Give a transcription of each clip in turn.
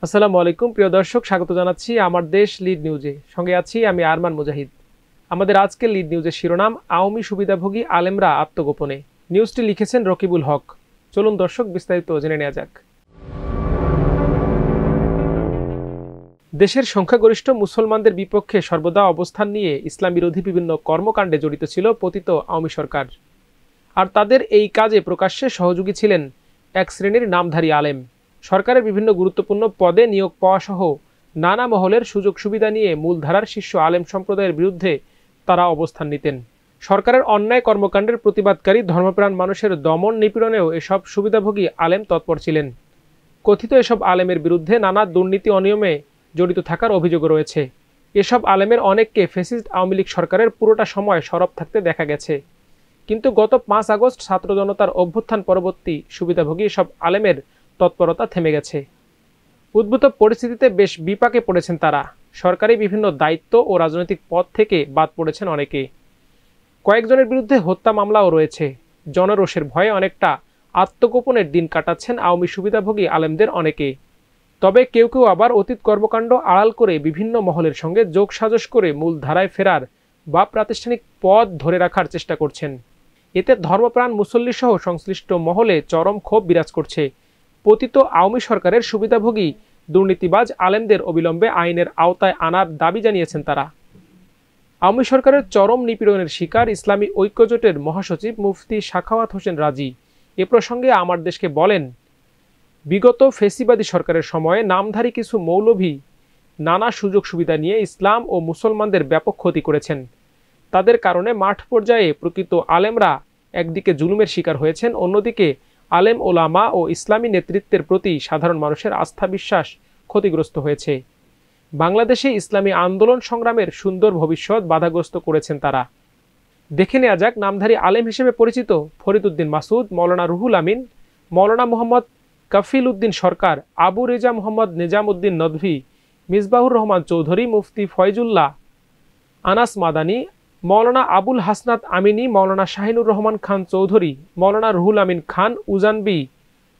আসসালামু আলাইকুম প্রিয় দর্শক, স্বাগত জানাচ্ছি আমার দেশ লিড নিউজে। সঙ্গে আছি আমি আরমান মুজাহিদ। আমাদের আজকের লিড নিউজের শিরোনাম, আওয়ামী সুবিধাভোগী আলেমরা আত্মগোপনে। নিউজটি লিখেছেন রকিবুল হক। চলুন দর্শক বিস্তারিত জেনে নেওয়া যাক। দেশের সংখ্যাগরিষ্ঠ মুসলমানদের বিপক্ষে সর্বদা অবস্থান নিয়ে ইসলাম বিরোধী বিভিন্ন কর্মকাণ্ডে জড়িত ছিল পতিত আওয়ামী সরকার। আর তাদের এই কাজে প্রকাশ্যে সহযোগী ছিলেন এক শ্রেণীর নামধারী আলেম। সরকারের বিভিন্ন গুরুত্বপূর্ণ পদে নিয়োগ পাওয়া সহ নানা মহলের সুযোগ সুবিধা নিয়ে মূলধারার শীর্ষ আলেম সম্প্রদায়ের বিরুদ্ধে তারা অবস্থান নিতেন। সরকারের অন্যায় কর্মকাণ্ডের প্রতিবাদকারী ধর্মপ্রাণ মানুষের দমন নিপীড়নেও এসব সুবিধাভোগী আলেম তৎপর ছিলেন। কথিত এসব আলেমের বিরুদ্ধে নানা দুর্নীতি অনিয়মে জড়িত থাকার অভিযোগ রয়েছে। এসব আলেমের অনেককে ফ্যাসিস্ট আওয়ামী লীগ সরকারের পুরোটা সময় সরব থাকতে দেখা গেছে। কিন্তু গত ৫ আগস্ট ছাত্র জনতার অভ্যুত্থান পরবর্তী সুবিধাভোগী সব আলেমের তৎপরতা থেমে গেছে। উদ্ভূত পরিস্থিতিতে বেশ বিপাকে পড়েছেন তারা। সরকারি বিভিন্ন দায়িত্ব ও রাজনৈতিক পদ থেকে বাদ পড়েছেন অনেকে। কয়েকজনের বিরুদ্ধে হত্যা মামলাও রয়েছে। জনরোষের ভয়ে অনেকটা আত্মগোপনের দিন কাটাচ্ছেন আওয়ামী সুবিধাভোগী আলেমদের অনেকে। তবে কেউ কেউ আবার অতীত কর্মকাণ্ড আড়াল করে বিভিন্ন মহলের সঙ্গে যোগসাজশ করে মূল ধারায় ফেরার বা প্রাতিষ্ঠানিক পদ ধরে রাখার চেষ্টা করছেন। এতে ধর্মপ্রাণ মুসল্লিসহ সংশ্লিষ্ট মহলে চরম ক্ষোভ বিরাজ করছে। পতিত আওয়ামী সরকারের সুবিধাভোগী দুর্নীতিবাজ আলেমদের অবিলম্বে আইনের আওতায় আনার দাবি জানিয়েছেন তারা। আওয়ামী সরকারের চরম নিপীড়নের শিকার ইসলামী ঐক্যজোটের মহাসচিব মুফতি সাখাওয়াত হোসেন রাজি এ প্রসঙ্গে আমার দেশকে বলেন, বিগত ফেসিবাদী সরকারের সময়ে নামধারী কিছু মৌলভী নানা সুযোগ সুবিধা নিয়ে ইসলাম ও মুসলমানদের ব্যাপক ক্ষতি করেছেন। তাদের কারণে মাঠ পর্যায়ে প্রকৃত আলেমরা একদিকে জুলুমের শিকার হয়েছেন, অন্যদিকে আলেম ওলামা ও ইসলামী নেতৃত্বের প্রতি সাধারণ মানুষের আস্থা বিশ্বাস ক্ষতিগ্রস্ত হয়েছে। বাংলাদেশে ইসলামী আন্দোলন সংগ্রামের সুন্দর ভবিষ্যৎ বাধাগ্রস্ত করেছেন তারা। দেখে নেওয়া যাক নামধারী আলেম হিসেবে পরিচিত ফরিদ উদ্দিন মাসুদ, মৌলানা রুহুল আমিন, মৌলানা মোহাম্মদ কাফিল উদ্দিন সরকার, আবু রেজা মোহাম্মদ নিজাম উদ্দিন নদভী, মিসবাহুর রহমান চৌধুরী, মুফতি ফয়জুল্লাহ আনাস মাদানী, মৌলানা আবুল হাসনাত আমিনী, মৌলানা শাহিনুর রহমান খান চৌধুরী, মৌলানা রুহুল আমিন খান উজানবি,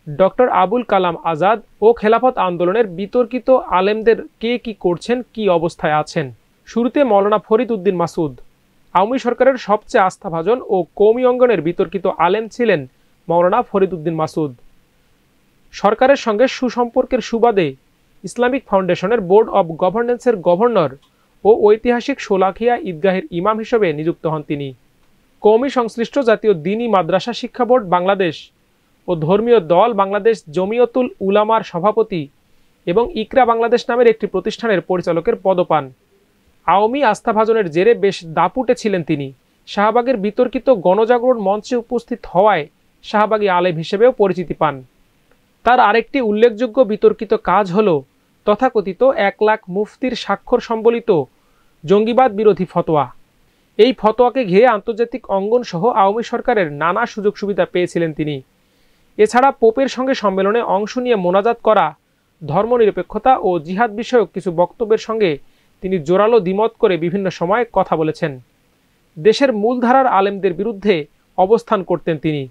ডক্টর আবুল কালাম আজাদ ও খেলাফত আন্দোলনের বিতর্কিত আলেমদের কে কি করছেন, কি অবস্থায় আছেন। শুরুতে মৌলানা ফরিদ উদ্দিন মাসুদ। আওয়ামী সরকারের সবচেয়ে আস্থাভাজন ও কওমি অঙ্গনের বিতর্কিত আলেম ছিলেন মৌলানা ফরিদ উদ্দিন মাসুদ। সরকারের সঙ্গে সুসম্পর্কের সুবাদে ইসলামিক ফাউন্ডেশনের বোর্ড অব গভর্নেন্সের গভর্নর ও ঐতিহাসিক শোলাকিয়া ঈদগাহের ইমাম হিসেবে নিযুক্ত হন তিনি। কওমি সংশ্লিষ্ট জাতীয় দ্বীনি মাদ্রাসা শিক্ষা বোর্ড বাংলাদেশ ও ধর্মীয় দল বাংলাদেশ জমিয়তুল উলামার সভাপতি এবং ইকরা বাংলাদেশ নামের একটি প্রতিষ্ঠানের পরিচালকের পদ পান। আওয়ামী আস্থাভাজনের জেরে বেশ দাপুটে ছিলেন তিনি। শাহবাগের বিতর্কিত গণজাগরণ মঞ্চে উপস্থিত হওয়ায় শাহবাগী আলেম হিসেবেও পরিচিতি পান। তার আরেকটি উল্লেখযোগ্য বিতর্কিত কাজ হল তথাকথিত ১ লাখ মুফতির স্বাক্ষর সম্বলিত জঙ্গিবাদ বিরোধী ফতোয়া। এই ফতোয়াকে ঘিরে আন্তর্জাতিক অঙ্গন সহ আওয়ামী সরকারের নানা সুযোগ সুবিধা পেয়েছিলেন তিনি। এছাড়া পোপের সঙ্গে সম্মেলনে অংশ নিয়ে মোনাজাত করা, ধর্মনিরপেক্ষতা ও জিহাদ বিষয়ক কিছু বক্তব্যের সঙ্গে তিনি জোরালো দ্বিমত করে বিভিন্ন সময় কথা বলেছেন। দেশের মূলধারার আলেমদের বিরুদ্ধে অবস্থান করতেন তিনি।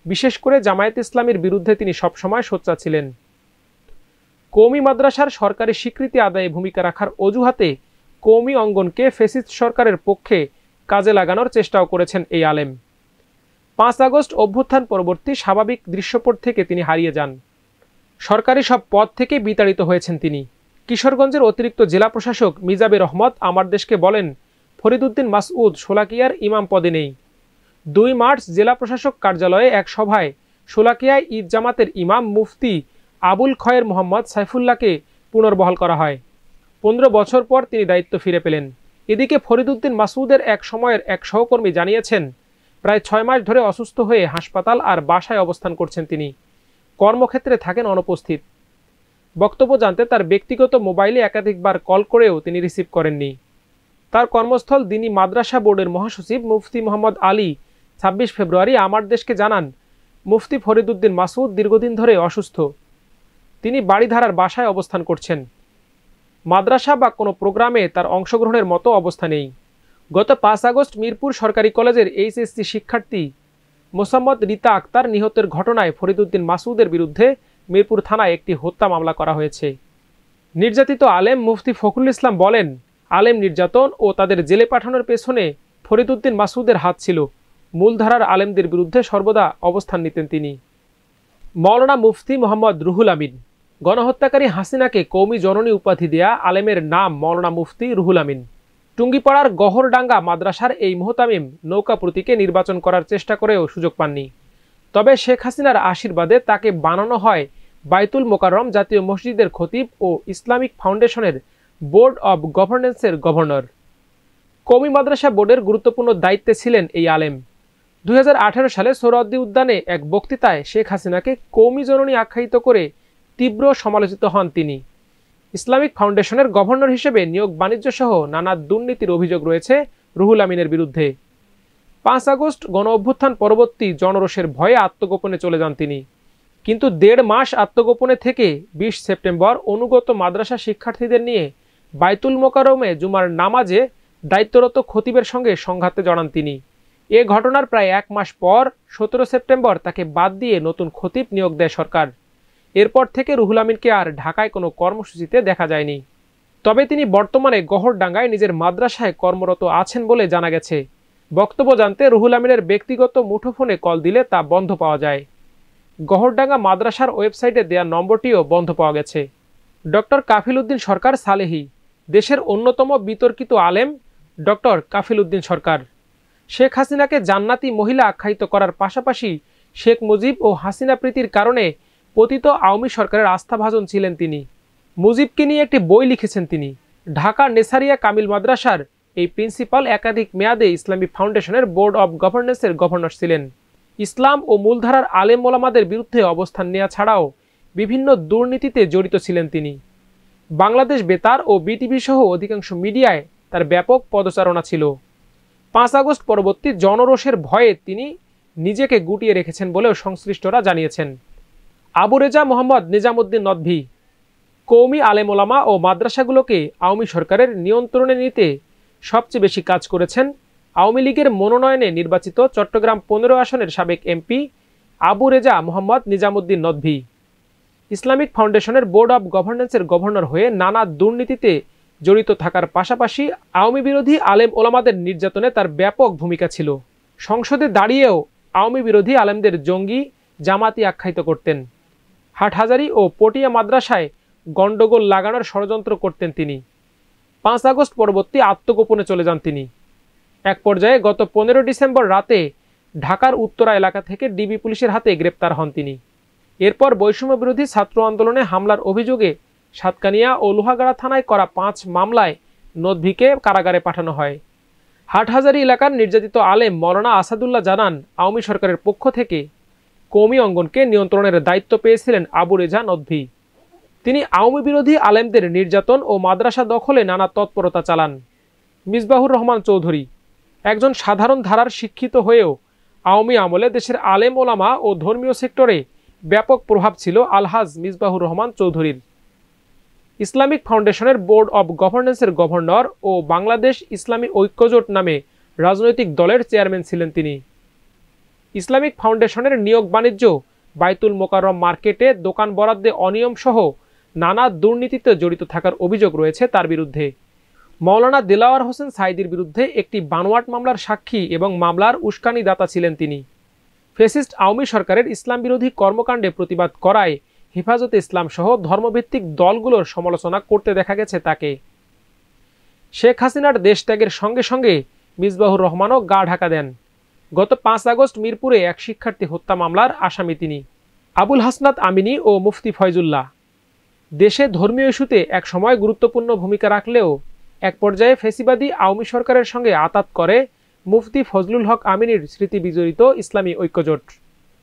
বিশেষ করে জামায়াত ইসলামীর বিরুদ্ধে তিনি সবসময় সোচ্চার ছিলেন। কওমি মাদ্রাসার সরকারি স্বীকৃতি আদায়ে ভূমিকা রাখার অজুহাতে কওমি অঙ্গনকে ফ্যাসিস্ট সরকারের পক্ষে কাজে লাগানোর চেষ্টাও করেছেন এই আলেম। ৫ আগস্ট অভ্যুত্থান পরবর্তী স্বাভাবিক দৃশ্যপট থেকে তিনি হারিয়ে যান। সরকারি সব পদ থেকে বিতাড়িত হয়েছেন তিনি। কিশোরগঞ্জের অতিরিক্ত জেলা প্রশাসক মিজাবের রহমত আমার দেশকে বলেন, ফরিদ উদ্দিন মাসউদ শোলাকিয়ার ইমাম পদে নেই। ২ মার্চ জেলা প্রশাসক কার্যালয়ে এক সভায় শোলাকিয়ায় ঈদ জামাতের ইমাম মুফতি আবুল খয়ের মোহাম্মদ সাইফুল্লাহকে পুনর্বহাল করা হয়। ১৫ বছর পর তিনি দায়িত্ব ফিরে পেলেন। এদিকে ফরিদ উদ্দিন মাসউদের এক সময়ের এক সহকর্মী জানিয়েছেন, প্রায় ৬ মাস ধরে অসুস্থ হয়ে হাসপাতাল আর বাসায় অবস্থান করছেন তিনি। কর্মক্ষেত্রে থাকেন অনুপস্থিত। বক্তব্য জানতে তার ব্যক্তিগত মোবাইলে একাধিকবার কল করেও তিনি রিসিভ করেননি। তার কর্মস্থল দ্বীনি মাদ্রাসা বোর্ডের মহাসচিব মুফতি মোহাম্মদ আলী ২৬ ফেব্রুয়ারি আমার দেশকে জানান, মুফতি ফরিদ উদ্দিন মাসউদ দীর্ঘদিন ধরে অসুস্থ। তিনি বাড়িধারার বাসায় অবস্থান করছেন। মাদ্রাসা বা কোনো প্রোগ্রামে তার অংশগ্রহণের মতো অবস্থা নেই। গত ৫ আগস্ট মিরপুর সরকারি কলেজের এইচএসসি শিক্ষার্থী মোসাম্মদ রিতা আক্তার নিহতের ঘটনায় ফরিদ উদ্দিন মাসউদের বিরুদ্ধে মিরপুর থানায় একটি হত্যা মামলা করা হয়েছে। নির্যাতিত আলেম মুফতি ফখরুল ইসলাম বলেন, আলেম নির্যাতন ও তাদের জেলে পাঠানোর পেছনে ফরিদউদ্দিন মাসউদের হাত ছিল। মূলধারার আলেমদের বিরুদ্ধে সর্বদা অবস্থান নিতেন তিনি। মওলানা মুফতি মোহাম্মদ রুহুল আমিন। গণহত্যাকারী হাসিনাকে কওমি জননী উপাধি দেয়া আলেমের নাম মওলানা মুফতি রুহুল আমিন। টুঙ্গিপাড়ার গহরডাঙ্গা মাদ্রাসার এই মুহতামিম নৌকা প্রতীকে নির্বাচন করার চেষ্টা করেও সুযোগ পাননি। তবে শেখ হাসিনার আশীর্বাদে তাকে বানানো হয় বাইতুল মোকাররম জাতীয় মসজিদের খতিব ও ইসলামিক ফাউন্ডেশনের বোর্ড অব গভর্নেন্সের গভর্নর। কওমি মাদ্রাসা বোর্ডের গুরুত্বপূর্ণ দায়িত্বে ছিলেন এই আলেম। 2018 সালে সোহরাওয়ার্দী উদ্যানে এক বক্তৃতায় শেখ হাসিনাকে কওমি জননী আখ্যায়িত করে তীব্র সমালোচিত হন তিনি। ইসলামিক ফাউন্ডেশনের গভর্নর হিসেবে নিয়োগ বাণিজ্য সহ নানা দুর্নীতির অভিযোগ রয়েছে রুহুল আমিনের বিরুদ্ধে। 5 আগস্ট গণ অভ্যুত্থান পরবর্তী জনরোষের ভয়ে আত্মগোপনে চলে যান তিনি। কিন্তু 1.5 মাস আত্মগোপনে থেকে 20 সেপ্টেম্বর অনুগত মাদ্রাসা শিক্ষার্থীদের নিয়ে বাইতুল মোকাররমে জুমার নামাজে দায়িত্বরত খতিবের সঙ্গে সংঘাতে জড়ান তিনি। এ ঘটনার প্রায় 1 মাস পর 17 সেপ্টেম্বর তাকে বাদ দিয়ে নতুন খতিব নিয়োগ দেয় সরকার। এরপর থেকে রুহুল আমিনকে আর ঢাকায় কোনো কর্মসূচিতে দেখা যায়নি। তবে তিনি বর্তমানে গহরডাঙ্গায় নিজের মাদ্রাসায় কর্মরত আছেন বলে জানা গেছে। বক্তব্য জানতে রুহুল আমিনের ব্যক্তিগত মুঠোফোনে কল দিলে তা বন্ধ পাওয়া যায়। গহরডাঙ্গা মাদ্রাসার ওয়েবসাইটে দেয়া নম্বরটিও বন্ধ পাওয়া গেছে। ডক্টর কাফিল উদ্দিন সরকার সালেহী। দেশের অন্যতম বিতর্কিত আলেম ডক্টর কাফিল উদ্দিন সরকার। শেখ হাসিনাকে জান্নাতি মহিলা আখ্যায়িত করার পাশাপাশি শেখ মুজিব ও হাসিনা প্রীতির কারণে পতিত আওয়ামী সরকারের আস্থাভাজন ছিলেন তিনি। মুজিবকে নিয়ে একটি বই লিখেছেন তিনি। ঢাকা নেসারিয়া কামিল মাদ্রাসার এই প্রিন্সিপাল একাধিক মেয়াদে ইসলামী ফাউন্ডেশনের বোর্ড অব গভর্নেন্সের গভর্নর ছিলেন। ইসলাম ও মূলধারার আলেম ওলামাদের বিরুদ্ধে অবস্থান নেওয়া ছাড়াও বিভিন্ন দুর্নীতিতে জড়িত ছিলেন তিনি। বাংলাদেশ বেতার ও বিটিভি সহ অধিকাংশ মিডিয়ায় তার ব্যাপক পদচারণা ছিল। 5 আগস্ট পরবর্তী জনরোষের ভয়ে তিনি নিজেকে গুটিয়ে রেখেছেন বলেও সংশ্লিষ্টরা জানিয়েছেন। আবু রেজা মোহাম্মদ নিজামুদ্দিন নদভী। কওমি আলেম ওলামা ও মাদ্রাসাগুলোকে আওয়ামী সরকারের নিয়ন্ত্রণে নিতে সবচেয়ে বেশি কাজ করেছেন আওয়ামী লীগের মনোনয়নে নির্বাচিত চট্টগ্রাম 15 আসনের সাবেক এমপি আবু রেজা মোহাম্মদ নিজামুদ্দিন নদভী। ইসলামিক ফাউন্ডেশনের বোর্ড অব গভর্নেন্সের গভর্নর হয়ে নানা দুর্নীতিতে জড়িত থাকার পাশাপাশি আওয়ামী বিরোধী আলেম ওলামাদের নির্যাতনে তার ব্যাপক ভূমিকা ছিল। সংসদে দাঁড়িয়েও আওয়ামী বিরোধী আলেমদের জঙ্গি জামাতি আখ্যায়িত করতেন। হাটহাজারী ও পটিয়া মাদ্রাসায় গণ্ডগোল লাগানোর ষড়যন্ত্র করতেন তিনি। 5 আগস্ট পরবর্তী আত্মগোপনে চলে যান তিনি। এক পর্যায়ে গত 15 ডিসেম্বর রাতে ঢাকার উত্তরা এলাকা থেকে ডিবি পুলিশের হাতে গ্রেপ্তার হন তিনি। এরপর বৈষম্য বিরোধী ছাত্র আন্দোলনে হামলার অভিযোগে সাতকানিয়া ও লোহাগাড়া থানায় করা 5 মামলায় নদভীকে কারাগারে পাঠানো হয়। হাটহাজারী এলাকার নির্যাতিত আলেম মওলানা আসাদুল্লাহ জানান, আওয়ামী সরকারের পক্ষ থেকে কওমি অঙ্গনকে নিয়ন্ত্রণের দায়িত্ব পেয়েছিলেন আবু রেজা নদভী। তিনি আওয়ামী বিরোধী আলেমদের নির্যাতন ও মাদ্রাসা দখলে নানা তৎপরতা চালান। মিসবাহুর রহমান চৌধুরী। একজন সাধারণ ধারার শিক্ষিত হয়েও আওয়ামী আমলে দেশের আলেম ওলামা ও ধর্মীয় সেক্টরে ব্যাপক প্রভাব ছিল আলহাজ মিসবাহুর রহমান চৌধুরীর। ইসলামিক ফাউন্ডেশনের বোর্ড অব গভর্নেন্সের গভর্নর ও বাংলাদেশ ইসলামী ঐক্যজোট নামে রাজনৈতিক দলের চেয়ারম্যান ছিলেন তিনি। ইসলামিক ফাউন্ডেশনের নিয়োগ বাণিজ্য, বাইতুল মোকাররম মার্কেটে দোকান বরাদ্দে অনিয়ম সহ নানা দুর্নীতিতে জড়িত থাকার অভিযোগ রয়েছে তার বিরুদ্ধে। মওলানা দেলাওয়ার হোসেন সাঈদীর বিরুদ্ধে একটি বানোয়াট মামলার সাক্ষী এবং মামলার উস্কানিদাতা ছিলেন তিনি। ফ্যাসিস্ট আওয়ামী সরকারের ইসলাম বিরোধী কর্মকাণ্ডে প্রতিবাদ করায় হেফাজতে ইসলাম সহ ধর্মভিত্তিক দলগুলোর সমালোচনা করতে দেখা গেছে তাকে। শেখ হাসিনার দেশত্যাগের সঙ্গে সঙ্গে মিসবাহুর রহমানও গা ঢাকা দেন। গত 5 আগস্ট মিরপুরে এক শিক্ষার্থী হত্যা মামলার আসামি তিনি। আবুল হাসনাত আমিনী ও মুফতি ফয়জুল্লাহ। দেশে ধর্মীয় ইস্যুতে এক সময় গুরুত্বপূর্ণ ভূমিকা রাখলেও এক পর্যায়ে ফ্যাসিবাদী আওয়ামী সরকারের সঙ্গে আতাত করে মুফতি ফজলুল হক আমিনীর স্মৃতি বিজড়িত ইসলামী ঐক্যজোট।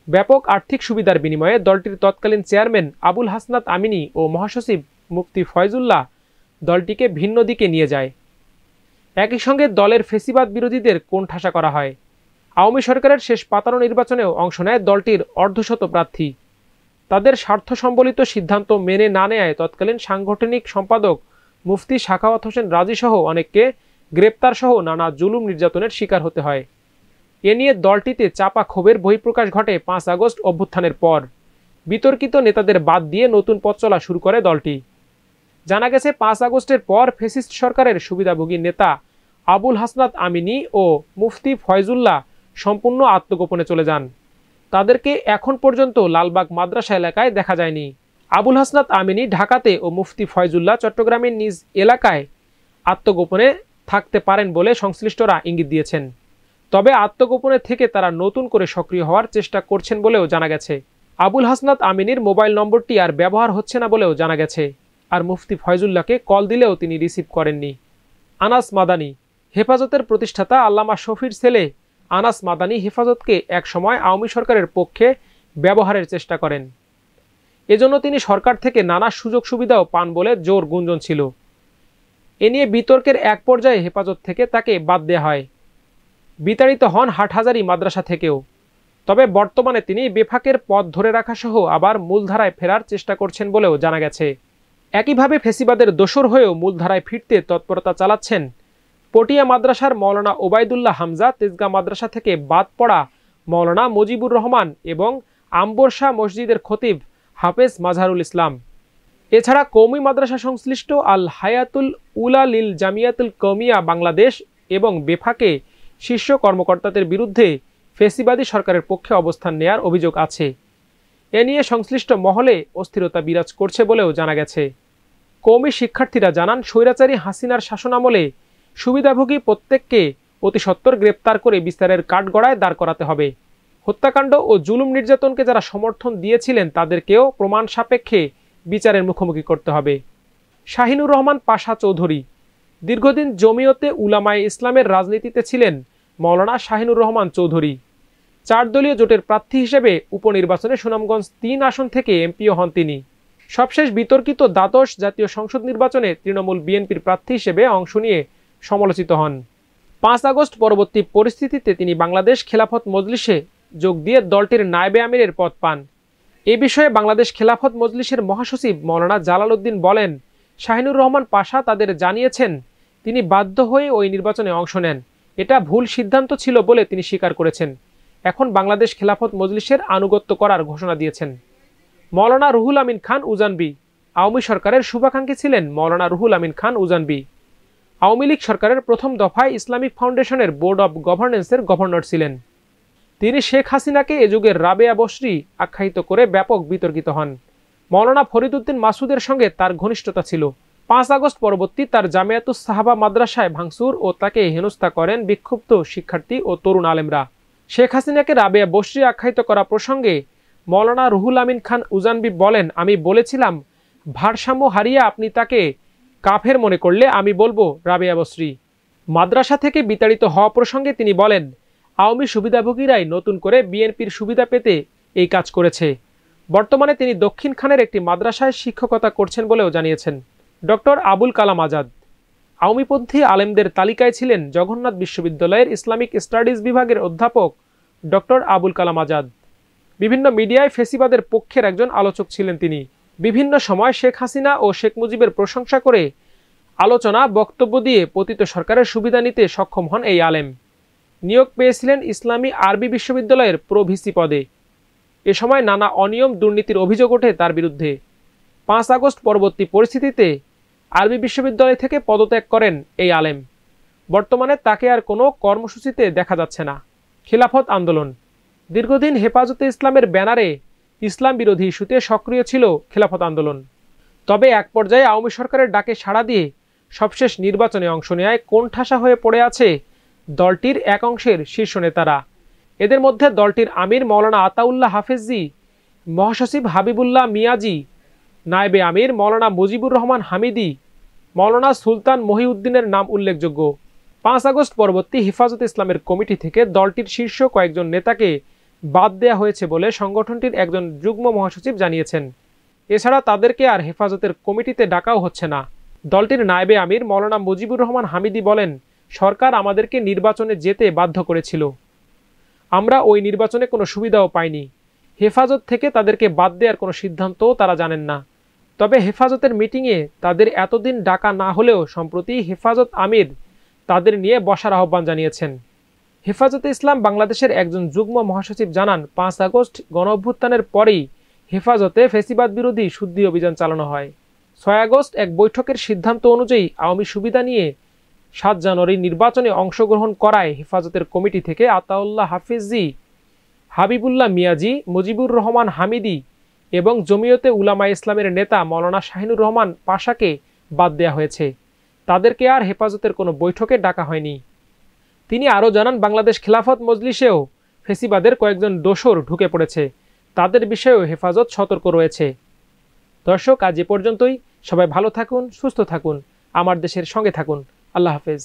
ব্যাপক আর্থিক সুবিধার বিনিময়ে দলটির তৎকালীন চেয়ারম্যান আবুল হাসনাত আমিনী ও মহাসচিব মুফতি ফয়জুল্লাহ দলটিকে ভিন্ন দিকে নিয়ে যায়। একই সঙ্গে দলের ফ্যাসিবাদ বিরোধীদের কোণঠাসা করা হয়। আওয়ামী সরকারের শেষ পাতানো নির্বাচনেও অংশ নেয় দলটির অর্ধশত প্রার্থী। তাদের স্বার্থ সম্বলিত সিদ্ধান্ত মেনে না নেয় তৎকালীন সাংগঠনিক সম্পাদক মুফতি সাখাওয়াত হোসেন রাজি সহ অনেককে গ্রেপ্তার সহ নানা জুলুম নির্যাতনের শিকার হতে হয়। এ নিয়ে দলটিতে চাপা ক্ষোভের বহিঃপ্রকাশ ঘটে 5 আগস্ট অভ্যুত্থানের পর। বিতর্কিত নেতাদের বাদ দিয়ে নতুন পথ চলা শুরু করে দলটি। জানা গেছে 5 আগস্টের পর ফ্যাসিস্ট সরকারের সুবিধাভোগী নেতা আবুল হাসনাত আমিনী ও মুফতি ফয়জুল্লাহ সম্পূর্ণ আত্মগোপনে চলে যান। তাদেরকে এখন পর্যন্ত লালবাগ মাদ্রাসা এলাকায় দেখা যায়নি। আবুল হাসনাত আমিনী ঢাকাতে ও মুফতি ফয়জুল্লাহ চট্টগ্রামের নিজ এলাকায় আত্মগোপনে থাকতে পারেন বলে সংশ্লিষ্টরা ইঙ্গিত দিয়েছেন। তবে আত্মগোপনে থেকে তারা নতুন করে সক্রিয় হওয়ার চেষ্টা করছেন বলেও জানা গেছে। আবুল হাসনাত আমিনীর মোবাইল নম্বরটি আর ব্যবহার হচ্ছে না বলেও জানা গেছে। আর মুফতি ফয়জুল্লাহকে কল দিলেও তিনি রিসিভ করেননি। আনাস মাদানী, হেফাজতের প্রতিষ্ঠাতা আল্লামা শফির ছেলে আনাস মাদানী হেফাজতকে একসময় আওয়ামী সরকারের পক্ষে ব্যবহারের চেষ্টা করেন। এজন্য তিনি সরকার থেকে নানা সুযোগ সুবিধাও পান বলে জোর গুঞ্জন ছিল। এ নিয়ে বিতর্কের এক পর্যায়ে হেফাজত থেকে তাকে বাদ দেওয়া হয়। বিতাড়িত হন হাটহাজারী মাদ্রাসা থেকেও। তবে বর্তমানে তিনি বেফাকের পথ ধরে রাখা সহ আবার মূলধারায় ফেরার চেষ্টা করছেন বলেও জানা গেছে। একইভাবে ফেসিবাদের দোসর হয়েও মূলধারায় ফিরতে তৎপরতা চালাচ্ছেন পটিয়া মাদ্রাসার মৌলানা ওবায়দুল্লাহ হামজা, তেজগাঁ মাদ্রাসা থেকে বাদ পড়া মৌলানা মুজিবুর রহমান এবং আম্বরশাহ মসজিদের খতিব হাফেজ মাজহারুল ইসলাম। এছাড়া কওমি মাদ্রাসা সংশ্লিষ্ট আল হায়াতুল উলা লিল জামিয়াতুল কওমিয়া বাংলাদেশ এবং বেফাকে শীর্ষ কর্মকর্তাদের বিরুদ্ধে ফেসিবাদী সরকারের পক্ষে অবস্থান নেয়ার অভিযোগ আছে। এ নিয়ে সংশ্লিষ্ট মহলে অস্থিরতা বিরাজ করছে বলেও জানা গেছে। কওমি শিক্ষার্থীরা জানান, স্বৈরাচারী হাসিনার শাসনামলে সুবিধাভোগী প্রত্যেককে অতি সত্বর গ্রেপ্তার করে বিচারের কাঠগড়ায় দাঁড় করাতে হবে। হত্যাকাণ্ড ও জুলুম নির্যাতনকে যারা সমর্থন দিয়েছিলেন তাদেরকেও প্রমাণ সাপেক্ষে বিচারের মুখোমুখি করতে হবে। শাহিনুর রহমান পাশা চৌধুরী, দীর্ঘদিন জমিয়তে উলামায়ে ইসলামের রাজনীতিতে ছিলেন মৌলানা শাহিনুর রহমান চৌধুরী। 4 দলীয় জোটের প্রার্থী হিসেবে উপনির্বাচনে সুনামগঞ্জ 3 আসন থেকে এমপিও হন তিনি। সবশেষ বিতর্কিত দ্বাদশ জাতীয় সংসদ নির্বাচনে তৃণমূল বিএনপির প্রার্থী হিসেবে অংশ নিয়ে সমালোচিত হন। 5 আগস্ট পরবর্তী পরিস্থিতিতে তিনি বাংলাদেশ খেলাফত মজলিসে যোগ দিয়ে দলটির নায়েবে আমিরের পদ পান। এ বিষয়ে বাংলাদেশ খেলাফত মজলিসের মহাসচিব মৌলানা জালাল উদ্দিন বলেন, শাহিনুর রহমান পাশা তাদের জানিয়েছেন তিনি বাধ্য হয়ে ওই নির্বাচনে অংশ নেন। এটা ভুল সিদ্ধান্ত ছিল বলে তিনি স্বীকার করেছেন। এখন বাংলাদেশ খেলাফত মজলিসের আনুগত্য করার ঘোষণা দিয়েছেন। মৌলানা রুহুল আমিন খান উজানবি, আওয়ামী সরকারের শুভাকাঙ্ক্ষী ছিলেন মৌলানা রুহুল আমিন খান উজানবি। আওয়ামী লীগ সরকারের প্রথম দফায় ইসলামিক ফাউন্ডেশনের বোর্ড অব গভর্নেন্সের গভর্নর ছিলেন। তিনি শেখ হাসিনাকে এ যুগের রাবেয়া বসরি আখ্যায়িত করে ব্যাপক বিতর্কিত হন। মৌলানা ফরিদউদ্দিন মাসুদের সঙ্গে তার ঘনিষ্ঠতা ছিল। 5 আগস্ট পরবর্তী তার জামিয়াতুস সাহাবা মাদ্রাসায় ভাঙচুর ও তাকে হেনস্থা করেন বিক্ষুব্ধ শিক্ষার্থী ও তরুণ আলেমরা। শেখ হাসিনাকে রাবেয়া বসরি আখ্যায়িত করা প্রসঙ্গে মৌলানা রুহুল আমিন খান উজানবি বলেন, আমি বলেছিলাম ভারসাম্য হারিয়ে আপনি তাকে কাফের মনে করলে আমি বলবো রাবেয়া বসরি। মাদ্রাসা থেকে বিতাড়িত হওয়া প্রসঙ্গে তিনি বলেন, আওয়ামী সুবিধাভোগীরাই নতুন করে বিএনপির সুবিধা পেতে এই কাজ করেছে। বর্তমানে তিনি দক্ষিণ খানের একটি মাদ্রাসায় শিক্ষকতা করছেন বলেও জানিয়েছেন। ডক্টর আবুল কালাম আজাদ, আওয়ামীপন্থী আলেমদের তালিকায় ছিলেন জগন্নাথ বিশ্ববিদ্যালয়ের ইসলামিক স্টাডিজ বিভাগের অধ্যাপক ডক্টর আবুল কালাম আজাদ। বিভিন্ন মিডিয়ায় ফেসিবাদের পক্ষের একজন আলোচক ছিলেন তিনি। বিভিন্ন সময় শেখ হাসিনা ও শেখ মুজিবের প্রশংসা করে আলোচনা বক্তব্য দিয়ে পতিত সরকারের সুবিধা নিতে সক্ষম হন এই আলেম। নিয়োগ পেয়েছিলেন ইসলামী আরবি বিশ্ববিদ্যালয়ের প্রো-ভিসি পদে। এ সময় নানা অনিয়ম দুর্নীতির অভিযোগ ওঠে তার বিরুদ্ধে। 5 আগস্ট পরবর্তী পরিস্থিতিতে আরবি বিশ্ববিদ্যালয় থেকে পদত্যাগ করেন এই আলেম। বর্তমানে তাকে আর কোনো কর্মসূচিতে দেখা যাচ্ছে না। খিলাফত আন্দোলন, দীর্ঘদিন হেফাজতে ইসলামের ব্যানারে ইসলাম বিরোধী ইস্যুতে সক্রিয় ছিল খেলাফত আন্দোলন। তবে এক পর্যায়ে আওয়ামী সরকারের ডাকে সাড়া দিয়ে সবশেষ নির্বাচনে অংশ নেওয়ায় কোণঠাসা হয়ে পড়ে আছে দলটির এক অংশের শীর্ষ নেতারা। এদের মধ্যে দলটির আমির মৌলানা আতাউল্লাহ হাফেজি, মহাসচিব হাবিবুল্লাহ মিয়াজি, নায়েবে আমির মৌলানা মুজিবুর রহমান হামিদি, মৌলানা সুলতান মহিউদ্দিনের নাম উল্লেখযোগ্য। 5 আগস্ট পরবর্তী হেফাজত ইসলামের কমিটি থেকে দলটির শীর্ষ কয়েকজন নেতাকে বাদ দেয়া হয়েছে বলে সংগঠনটির একজন যুগ্ম মহাসচিব জানিয়েছেন। এছাড়া তাদেরকে আর হেফাজতের কমিটিতে ডাকাও হচ্ছে না। দলটির নায়েবে আমির মৌলানা মুজিবুর রহমান হামিদি বলেন, সরকার আমাদেরকে নির্বাচনে যেতে বাধ্য করেছিল। আমরা ওই নির্বাচনে কোনো সুবিধাও পাইনি। হেফাজত থেকে তাদেরকে বাদ দেওয়ার কোনো সিদ্ধান্তও তারা জানেন না। তবে হেফাজতের মিটিংয়ে তাদের এতদিন ডাকা না হলেও সম্প্রতি হেফাজত আমির তাদের নিয়ে বসার আহ্বান জানিয়েছেন। হেফাজতে ইসলাম বাংলাদেশের একজন যুগ্ম মহাসচিব জানান, 5 আগস্ট গণঅভ্যুত্থানের পরেই হেফাজতে ফেসিবাদ বিরোধী শুদ্ধি অভিযান চালানো হয়। 6 আগস্ট এক বৈঠকের সিদ্ধান্ত অনুযায়ী আওয়ামী সুবিধা নিয়ে 7 জানুয়ারি নির্বাচনে অংশগ্রহণ করায় হেফাজতের কমিটি থেকে আতাউল্লাহ হাফিজি, হাবিবুল্লাহ মিয়াজি, মুজিবুর রহমান হামিদি এবং জমিয়তে উলামা ইসলামের নেতা মাওলানা শাহিনুর রহমান পাশাকে বাদ দেওয়া হয়েছে। তাদেরকে আর হেফাজতের কোনো বৈঠকে ডাকা হয়নি। তিনি আরও জানান, বাংলাদেশ খেলাফত মজলিসেও ফেসিবাদের কয়েকজন দোসর ঢুকে পড়েছে, তাদের বিষয়েও হেফাজত সতর্ক রয়েছে। দর্শক, আজ এ পর্যন্তই। সবাই ভালো থাকুন, সুস্থ থাকুন, আমার দেশের সঙ্গে থাকুন। আল্লাহ হাফেজ।